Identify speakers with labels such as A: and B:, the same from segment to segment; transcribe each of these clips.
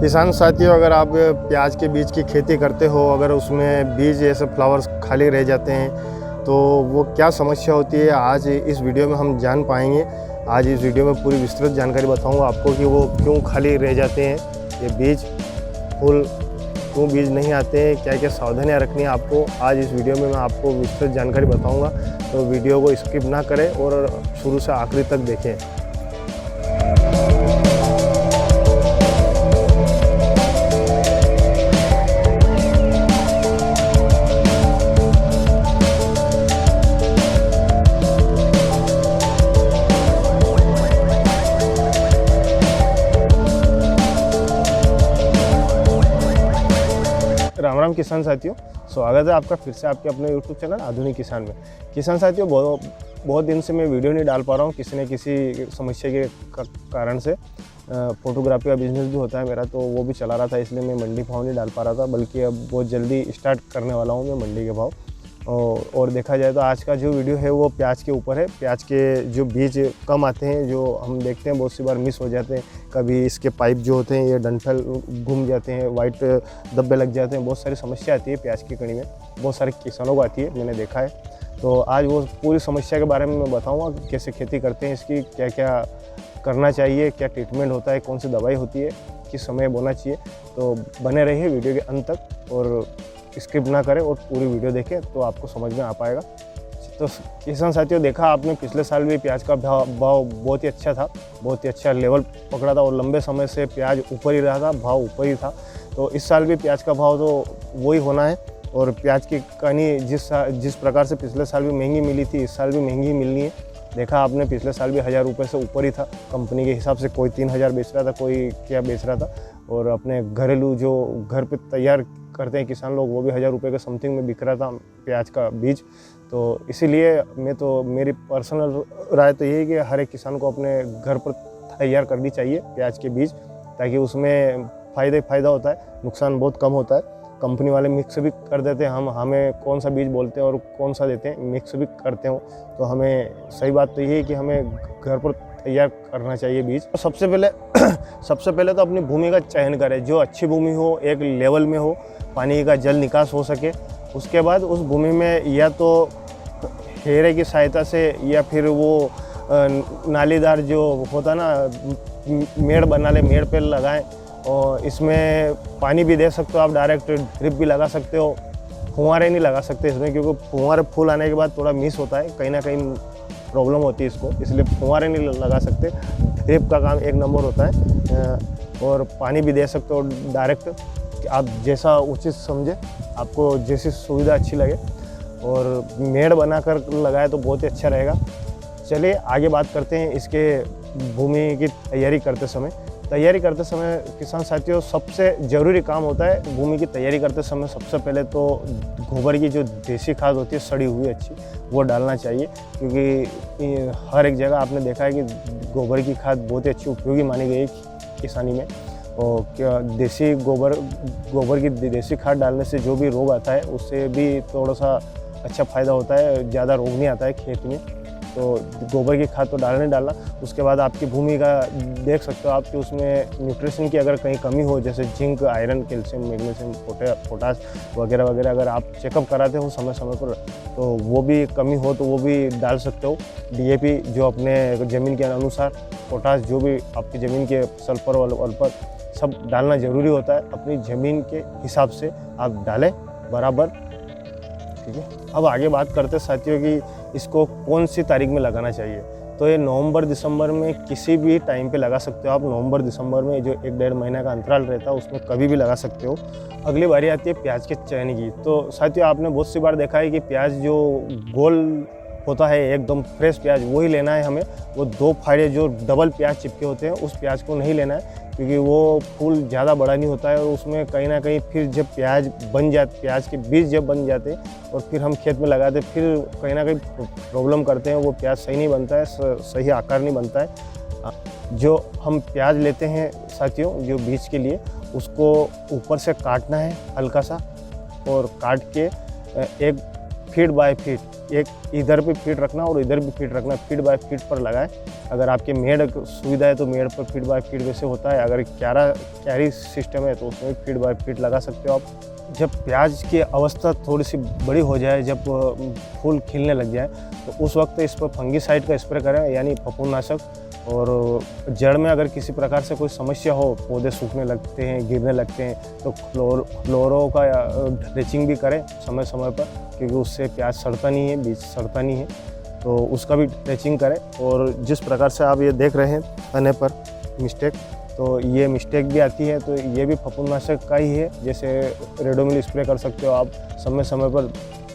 A: किसान साथियों, अगर आप प्याज के बीज की खेती करते हो, अगर उसमें बीज ऐसे फ्लावर्स खाली रह जाते हैं तो वो क्या समस्या होती है, आज इस वीडियो में हम जान पाएंगे। आज इस वीडियो में पूरी विस्तृत जानकारी बताऊंगा आपको कि वो क्यों खाली रह जाते हैं, ये बीज फूल क्यों बीज नहीं आते हैं, क्या क्या सावधानियां रखनी है आपको। आज इस वीडियो में मैं आपको विस्तृत जानकारी बताऊँगा, तो वीडियो को स्किप ना करें और शुरू से आखिरी तक देखें। राम राम किसान साथियों, स्वागत है आपका फिर से आपके अपने YouTube चैनल आधुनिक किसान में। किसान साथियों, बहुत दिन से मैं वीडियो नहीं डाल पा रहा हूँ, किसी न किसी समस्या के कारण से। फोटोग्राफी का बिजनेस भी होता है मेरा, तो वो भी चला रहा था, इसलिए मैं मंडी भाव नहीं डाल पा रहा था, बल्कि अब बहुत जल्दी स्टार्ट करने वाला हूँ मैं मंडी के भाव। और देखा जाए तो आज का जो वीडियो है वो प्याज के ऊपर है। प्याज के जो बीज कम आते हैं, जो हम देखते हैं बहुत सी बार मिस हो जाते हैं, कभी इसके पाइप जो होते हैं ये डंठल घूम जाते हैं, वाइट धब्बे लग जाते हैं, बहुत सारी समस्या आती है प्याज की कड़ी में, बहुत सारे किसानों को आती है, मैंने देखा है। तो आज वो पूरी समस्या के बारे में मैं बताऊँगा, कैसे खेती करते हैं इसकी, क्या क्या करना चाहिए, क्या ट्रीटमेंट होता है, कौन सी दवाई होती है, किस समय बोना चाहिए। तो बने रहिए वीडियो के अंत तक और स्किप ना करें और पूरी वीडियो देखें, तो आपको समझ में आ पाएगा। तो किसान साथियों, देखा आपने पिछले साल भी प्याज का भाव बहुत ही अच्छा था, बहुत ही अच्छा लेवल पकड़ा था और लंबे समय से प्याज ऊपर ही रहा था, भाव ऊपर ही था। तो इस साल भी प्याज का भाव तो वही होना है। और प्याज की कहानी जिस प्रकार से पिछले साल भी महंगी मिली थी, इस साल भी महंगी मिलनी है। देखा आपने पिछले साल भी 1000 रुपये से ऊपर ही था कंपनी के हिसाब से, कोई 3000 बेच रहा था, कोई क्या बेच रहा था। और अपने घरेलू जो घर पे तैयार करते हैं किसान लोग, वो भी 1000 रुपये के समथिंग में बिक रहा था प्याज का बीज। तो इसीलिए मेरी पर्सनल राय तो यही है कि हर एक किसान को अपने घर पर तैयार करनी चाहिए प्याज के बीज, ताकि उसमें फ़ायदा होता है, नुकसान बहुत कम होता है। कंपनी वाले मिक्स भी कर देते हैं, हमें कौन सा बीज बोलते हैं और कौन सा देते हैं, मिक्स भी करते हो। तो हमें सही बात तो ये है कि हमें घर पर तैयार करना चाहिए बीज। तो सबसे पहले तो अपनी भूमि का चयन करें, जो अच्छी भूमि हो, एक लेवल में हो, पानी का जल निकास हो सके। उसके बाद उस भूमि में या तो हेरे की सहायता से या फिर वो नालीदार जो होता ना, मेड़ बना ले, मेड़ पे लगाएं। और इसमें पानी भी दे सकते हो आप, डायरेक्ट ड्रिप भी लगा सकते हो, फुहारे नहीं लगा सकते इसमें, क्योंकि फुहारे फूल आने के बाद थोड़ा मिस होता है, कहीं ना कहीं प्रॉब्लम होती है इसको, इसलिए फुहारे नहीं लगा सकते। ड्रिप का काम एक नंबर होता है। और पानी भी दे सकते हो डायरेक्ट, आप जैसा उचित समझे, आपको जैसी सुविधा अच्छी लगे। और मेड़ बनाकर लगाए तो बहुत ही अच्छा रहेगा। चलिए आगे बात करते हैं इसके भूमि की तैयारी करते समय किसान साथियों, सबसे ज़रूरी काम होता है भूमि की तैयारी करते समय। सबसे पहले तो गोबर की जो देसी खाद होती है, सड़ी हुई अच्छी, वो डालना चाहिए, क्योंकि हर एक जगह आपने देखा है कि गोबर की खाद बहुत ही अच्छी उपयोगी मानी गई है किसानी में। और क्या देसी गोबर की देसी खाद डालने से जो भी रोग आता है उससे भी थोड़ा सा अच्छा फ़ायदा होता है, ज़्यादा रोग नहीं आता है खेत में। तो गोबर की खाद तो डालना। उसके बाद आपकी भूमि का देख सकते हो आप कि उसमें न्यूट्रिशन की अगर कहीं कमी हो, जैसे zinc, iron, calcium, magnesium, potash वगैरह अगर आप चेकअप कराते हो समय पर, तो वो भी कमी हो तो वो भी डाल सकते हो। DAP जो अपने ज़मीन के अनुसार, पोटाश जो भी आपकी ज़मीन के सल्फर वल्फर सब डालना ज़रूरी होता है। अपनी ज़मीन के हिसाब से आप डालें बराबर, ठीक है। अब आगे बात करते हैं साथियों कि इसको कौन सी तारीख में लगाना चाहिए। तो ये नवंबर दिसंबर में किसी भी टाइम पे लगा सकते हो आप। नवंबर दिसंबर में जो 1-1.5 महीना का अंतराल रहता है, उसमें कभी भी लगा सकते हो। अगली बारी आती है प्याज के चयन की। तो साथियों, आपने बहुत सी बार देखा है कि प्याज जो गोल होता है, एकदम फ्रेश प्याज, वही लेना है हमें। वो 2 फाड़े जो डबल प्याज चिपके होते हैं, उस प्याज को नहीं लेना है, क्योंकि वो फूल ज़्यादा बड़ा नहीं होता है। और उसमें कहीं ना कहीं फिर जब प्याज के बीज जब बन जाते हैं और फिर हम खेत में लगाते हैं, फिर कहीं ना कहीं प्रॉब्लम करते हैं, वो प्याज सही नहीं बनता है, सही आकार नहीं बनता है। जो हम प्याज लेते हैं साथियों, जो बीज के लिए, उसको ऊपर से काटना है हल्का सा, और काट के 1 फीट बाय फीट, एक इधर भी फीट रखना और इधर भी फीट रखना, फीट बाय फीट पर लगाएं। अगर आपके मेड़ सुविधा है तो मेड़ पर फीट बाय फीट वैसे होता है। अगर क्यारी सिस्टम है तो उसमें फीट बाय फीट लगा सकते हो आप। जब प्याज की अवस्था थोड़ी सी बड़ी हो जाए, जब फूल खिलने लग जाए, तो उस वक्त इस पर फंगीसाइड का स्प्रे करें, यानी फफूंदनाशक। और जड़ में अगर किसी प्रकार से कोई समस्या हो, पौधे सूखने लगते हैं, गिरने लगते हैं, तो फ्लोरो का ड्रेचिंग भी करें समय समय पर, क्योंकि उससे प्याज सड़ता नहीं है, बीज सड़ता नहीं है, तो उसका भी ड्रेचिंग करें। और जिस प्रकार से आप ये देख रहे हैं तने पर मिस्टेक, तो ये मिस्टेक भी आती है, तो ये भी फफूंदनाशक का ही है। जैसे रेडोमिल स्प्रे कर सकते हो आप, समय समय पर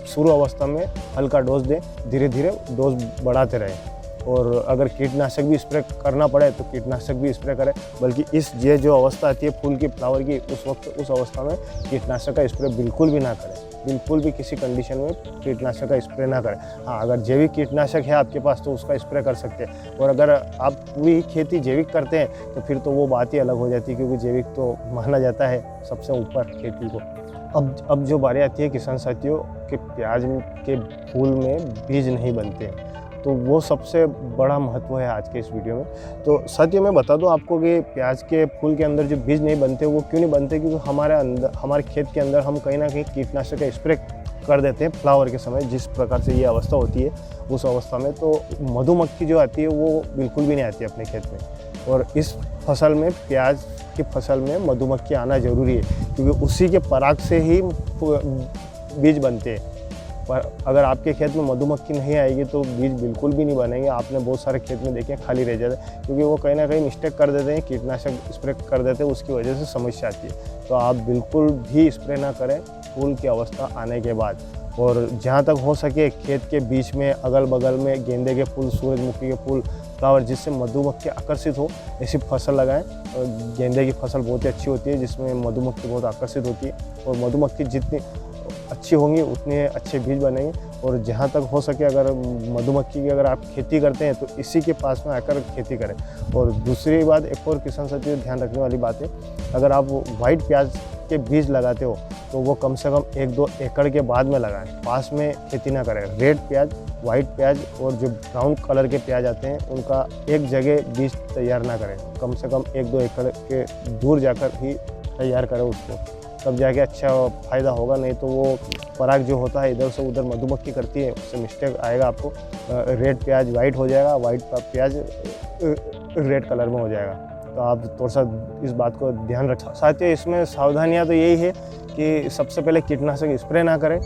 A: शुरू अवस्था में हल्का डोज दें, धीरे धीरे डोज बढ़ाते रहें। और अगर कीटनाशक भी स्प्रे करना पड़े तो कीटनाशक भी स्प्रे करें, बल्कि ये जो अवस्था आती है फूल की, फ्लावर की, उस अवस्था में कीटनाशक का स्प्रे बिल्कुल भी ना करें, बिल्कुल भी किसी कंडीशन में कीटनाशक का स्प्रे ना करें। हाँ, अगर जैविक कीटनाशक है आपके पास तो उसका स्प्रे कर सकते हैं। और अगर आप पूरी खेती जैविक करते हैं तो फिर तो वो बात ही अलग हो जाती है, क्योंकि जैविक तो माना जाता है सबसे ऊपर खेती को। अब जो बारी आती है किसान साथियों कि प्याज के फूल में बीज नहीं बनते हैं, तो वो सबसे बड़ा महत्व है आज के इस वीडियो में। तो साथियों मैं बता दूं आपको कि प्याज के फूल के अंदर जो बीज नहीं बनते, वो क्यों नहीं बनते? क्योंकि हमारे खेत के अंदर हम कहीं ना कहीं कीटनाशक का स्प्रे कर देते हैं फ्लावर के समय। जिस प्रकार से ये अवस्था होती है उस अवस्था में तो मधुमक्खी जो आती है वो बिल्कुल भी नहीं आती अपने खेत में। और इस फसल में, प्याज की फसल में मधुमक्खी आना ज़रूरी है, क्योंकि उसी के पराग से ही बीज बनते हैं। पर अगर आपके खेत में मधुमक्खी नहीं आएगी तो बीज बिल्कुल भी नहीं बनेंगे। आपने बहुत सारे खेत में देखे खाली रह जाते हैं, क्योंकि वो कहीं ना कहीं मिस्टेक कर देते हैं, कीटनाशक स्प्रे कर देते हैं, उसकी वजह से समस्या आती है। तो आप बिल्कुल भी स्प्रे ना करें फूल की अवस्था आने के बाद। और जहाँ तक हो सके खेत के बीच में, अगल बगल में गेंदे के फूल, सूरजमुखी के फूल, फ्लावर, जिससे मधुमक्खी आकर्षित हो, ऐसी फसल लगाएं। और गेंदे की फसल बहुत ही अच्छी होती है, जिसमें मधुमक्खी बहुत आकर्षित होती है, और मधुमक्खी जितनी अच्छी होंगी उतने अच्छे बीज बनेंगे। और जहाँ तक हो सके अगर मधुमक्खी की अगर आप खेती करते हैं तो इसी के पास में आकर खेती करें। और दूसरी बात, एक और किसान साथियों ध्यान रखने वाली बात है, अगर आप वाइट प्याज के बीज लगाते हो तो वो कम से कम 1-2 एकड़ के बाद में लगाएं, पास में खेती ना करें। रेड प्याज, वाइट प्याज और जो ब्राउन कलर के प्याज आते हैं उनका एक जगह बीज तैयार ना करें, कम से कम 1-2 एकड़ के दूर जाकर ही तैयार करें उसको, तब जाके अच्छा फ़ायदा होगा। नहीं तो वो पराग जो होता है इधर से उधर मधुमक्खी करती है, उससे मिस्टेक आएगा आपको। रेड प्याज वाइट हो जाएगा, वाइट प्याज रेड कलर में हो जाएगा। तो आप थोड़ा सा इस बात को ध्यान रखें। साथियों इसमें सावधानियां तो यही है कि सबसे पहले कीटनाशक स्प्रे ना करें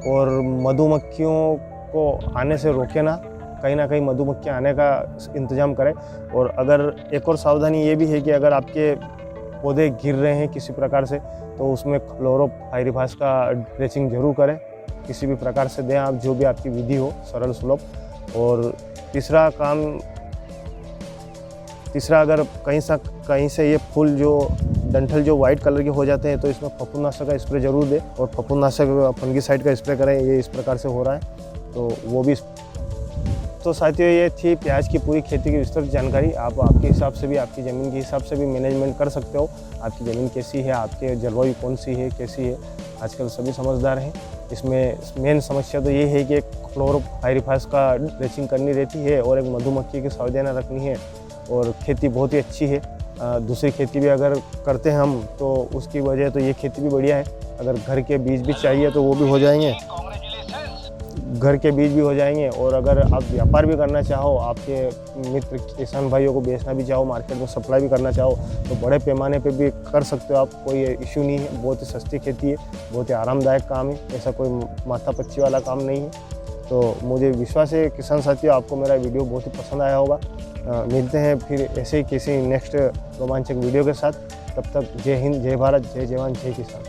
A: और मधुमक्खियों को आने से रोके ना कहीं मधुमक्खियाँ आने का इंतज़ाम करें। और अगर एक और सावधानी ये भी है कि अगर आपके पौधे गिर रहे हैं किसी प्रकार से तो उसमें क्लोरोपाइरीफास का ड्रेचिंग जरूर करें, किसी भी प्रकार से दें आप, जो भी आपकी विधि हो सरल सुलभ। और तीसरा अगर कहीं से ये फूल जो डंठल जो वाइट कलर के हो जाते हैं तो इसमें फफूंदनाशक का स्प्रे जरूर दें, और फफूंदनाशक फंगीसाइड का स्प्रे करें। ये इस प्रकार से हो रहा है तो वो भी। तो साथियों ये थी प्याज की पूरी खेती की विस्तृत जानकारी। आप आपके हिसाब से भी, आपकी ज़मीन के हिसाब से भी मैनेजमेंट कर सकते हो। आपकी ज़मीन कैसी है, आपके जलवायु कौन सी है, कैसी है, आजकल सभी समझदार हैं। इसमें मेन समस्या तो ये है कि एक क्लोरोपाइरीफास का ड्रेचिंग करनी रहती है और एक मधुमक्खी की सावधानी रखनी है। और खेती बहुत ही अच्छी है। दूसरी खेती भी अगर करते हैं हम तो उसकी वजह तो ये खेती भी बढ़िया है। अगर घर के बीज भी चाहिए तो वो भी हो जाएंगे, घर के बीज भी हो जाएंगे। और अगर आप व्यापार भी करना चाहो, आपके मित्र किसान भाइयों को बेचना भी चाहो, मार्केट में सप्लाई भी करना चाहो तो बड़े पैमाने पे भी कर सकते हो आप, कोई इशू नहीं है। बहुत ही सस्ती खेती है, बहुत ही आरामदायक काम है, ऐसा कोई माथापच्ची वाला काम नहीं है। तो मुझे विश्वास है किसान साथियों आपको मेरा वीडियो बहुत ही पसंद आया होगा। मिलते हैं फिर ऐसे ही किसी नेक्स्ट रोमांचक वीडियो के साथ। तब तक जय हिंद, जय भारत, जय जवान, जय किसान।